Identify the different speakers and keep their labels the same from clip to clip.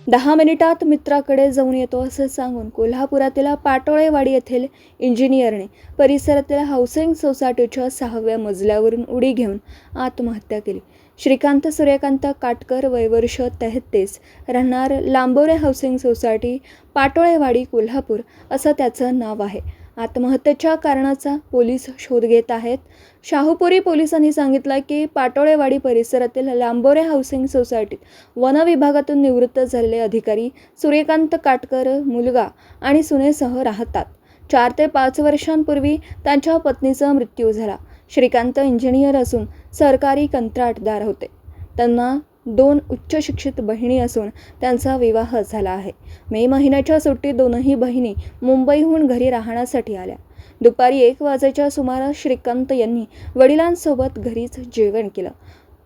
Speaker 1: 10 मिनिटात मित्राकडे जाऊन येतो असं सांगून कोल्हापुरातील पाटोळेवाडी येथील इंजिनियरने परिसरातील हाऊसिंग सोसायटीच्या 6व्या मजल्यावरून उडी घेऊन आत्महत्या केली। श्रीकांत सूर्यकांत काटकर, वय वर्ष 33, राहणार लांबोरे हाऊसिंग सोसायटी, पाटोळेवाडी, कोल्हापूर असं त्याचं नाव आहे। आत्महत्येच्या कारणाचा पोलीस शोध घेत आहेत। शाहूपुरी पोलिसांनी सांगितलं की पाटोळेवाडी परिसरातील लांबोरे हाऊसिंग सोसायटीत वन विभागातून निवृत्त झालेले अधिकारी सूर्यकांत काटकर मुलगा आणि सुनेसह राहतात। 4 ते 5 वर्षांपूर्वी त्यांच्या पत्नीचा मृत्यू झाला। श्रीकांत इंजिनियर असून सरकारी कंत्राटदार होते। त्यांना 2 उच्च शिक्षित बहिणी असून त्यांचा विवाह झाला आहे। मे महिन्याच्या सुट्टीत दोनही बहिणी मुंबईहून घरी राहण्यासाठी आल्या। दुपारी 1 वाजेच्या सुमारास श्रीकांत यांनी वडिलांसोबत घरीच जेवण केलं।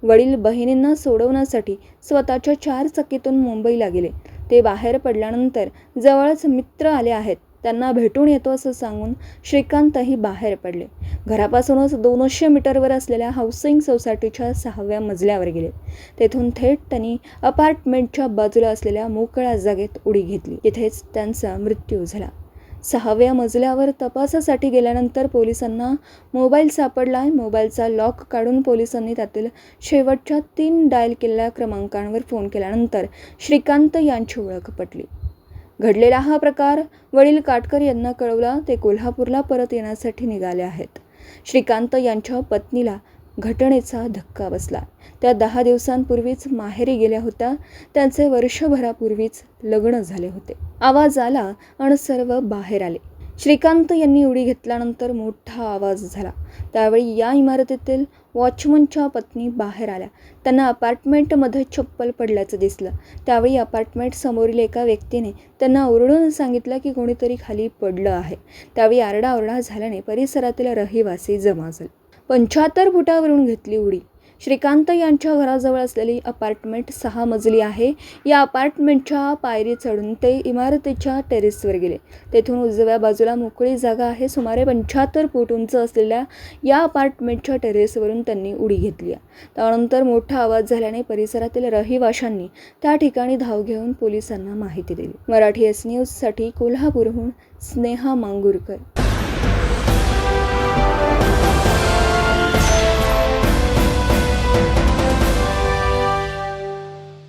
Speaker 1: वडील बहिणींना सोडवण्यासाठी स्वतःच्या 4 चाकीतून मुंबईला गेले। ते बाहेर पडल्यानंतर जवळच मित्र आले आहेत, त्यांना भेटून येतो असं सांगून श्रीकांतही बाहेर पडले। घरापासूनच 200 मीटरवर असलेल्या हाऊसिंग सोसायटीच्या 6व्या मजल्यावर गेले। तेथून थेट त्यांनी अपार्टमेंटच्या बाजूला असलेल्या मोकळ्या जागेत उडी घेतली। तिथेच त्यांचा मृत्यू झाला। 6व्या मजल्यावर तपासासाठी गेल्यानंतर पोलिसांना मोबाईल सापडला। मोबाईलचा लॉक काढून पोलिसांनी त्यातील शेवटच्या 3 डायल केलेल्या क्रमांकांवर फोन केल्यानंतर श्रीकांत यांची ओळख पटली। घडलेला हा प्रकार वडील काटकर यांना कळवला। ते कोल्हापूरला परत येण्यासाठी निघाले आहेत। श्रीकांत यांच्या पत्नीला घटनेचा धक्का बसला। त्या 10 दिवसांपूर्वीच माहेरी गेल्या होत्या। त्यांचे वर्षभरापूर्वीच लग्न झाले होते। आवाज आला आणि सर्व बाहेर आले। श्रीकांत यांनी उडी घेतल्यानंतर मोठा आवाज झाला। त्यावेळी या इमारतीतील वॉचमनच्या पत्नी बाहेर आल्या। त्यांना अपार्टमेंटमध्ये चप्पल पडल्याचं दिसलं। त्यावेळी अपार्टमेंट समोरील एका व्यक्तीने त्यांना ओरडून सांगितलं की कोणीतरी खाली पडलं आहे। त्यावेळी आरडाओरडा झाल्याने परिसरातील रहिवासी जमा झाले। 75 फुटावरून घेतली उडी। श्रीकांत यांच्या घराजवळ असलेली अपार्टमेंट 6 मजली आहे। या अपार्टमेंटच्या पायरी चढून ते इमारतीच्या टेरेसवर गेले। तेथून उजव्या बाजूला मोकळी जागा आहे। सुमारे 75 फूट उंच असलेल्या या अपार्टमेंटच्या टेरेसवरून त्यांनी उडी घेतली। त्यानंतर मोठा आवाज झाल्याने परिसरातील रहिवाशांनी त्या ठिकाणी धाव घेऊन पोलिसांना माहिती दिली। मराठी एस न्यूजसाठी कोल्हापूरहून स्नेहा मांगुरकर।